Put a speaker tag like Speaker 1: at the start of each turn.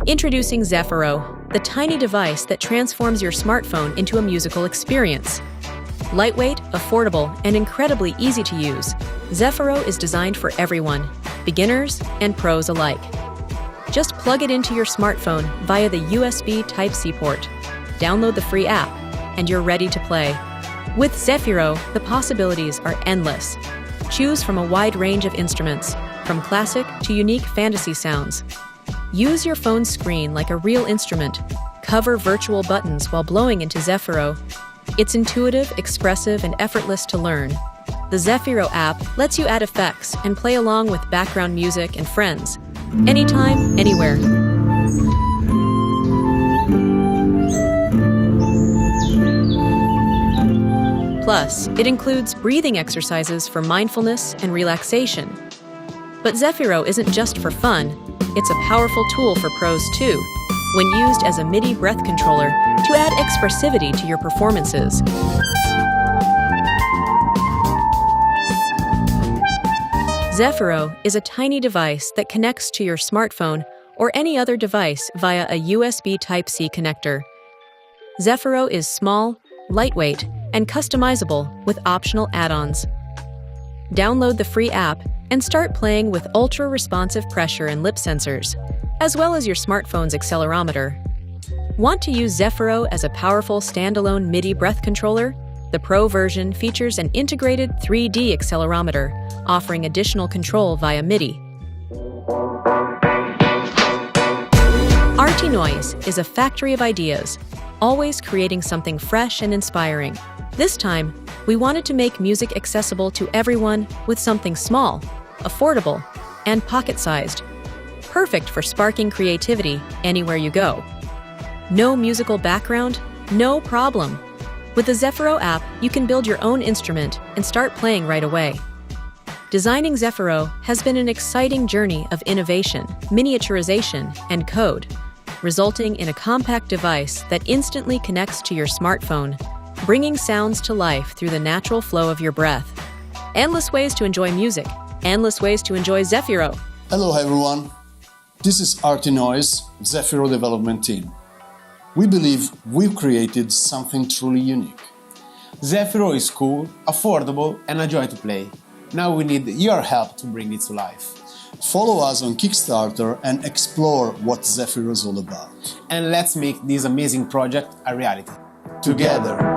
Speaker 1: Introducing ZEFIRO, the tiny device that transforms your smartphone into a musical experience. Lightweight, affordable, and incredibly easy to use, ZEFIRO is designed for everyone, beginners and pros alike. Just plug it into your smartphone via the USB Type-C port, download the free app, and you're ready to play. With ZEFIRO, the possibilities are endless. Choose from a wide range of instruments, from classic to unique fantasy sounds. Use your phone's screen like a real instrument. Cover virtual buttons while blowing into ZEFIRO. It's intuitive, expressive, and effortless to learn. The ZEFIRO app lets you add effects and play along with background music and friends. Anytime, anywhere. Plus, it includes breathing exercises for mindfulness and relaxation. But ZEFIRO isn't just for fun, it's a powerful tool for pros too, when used as a MIDI breath controller to add expressivity to your performances. ZEFIRO is a tiny device that connects to your smartphone or any other device via a USB Type-C connector. ZEFIRO is small, lightweight, and customizable with optional add-ons. Download the free app and start playing with ultra-responsive pressure and lip sensors, as well as your smartphone's accelerometer. Want to use ZEFIRO as a powerful standalone MIDI breath controller? The Pro version features an integrated 3D accelerometer, offering additional control via MIDI. Artinoise is a factory of ideas, always creating something fresh and inspiring. This time, we wanted to make music accessible to everyone with something small, affordable, and pocket-sized. Perfect for sparking creativity anywhere you go. No musical background? No problem. With the ZEFIRO app, you can build your own instrument and start playing right away. Designing ZEFIRO has been an exciting journey of innovation, miniaturization, and code, resulting in a compact device that instantly connects to your smartphone, bringing sounds to life through the natural flow of your breath. Endless ways to enjoy music. Endless ways to enjoy ZEFIRO.
Speaker 2: Hello everyone, this is Artinoise, ZEFIRO development team. We believe we've created something truly unique.
Speaker 3: ZEFIRO is cool, affordable, and a joy to play. Now we need your help to bring it to life.
Speaker 2: Follow us on Kickstarter and explore what ZEFIRO is all about.
Speaker 3: And let's make this amazing project a reality.
Speaker 2: Together.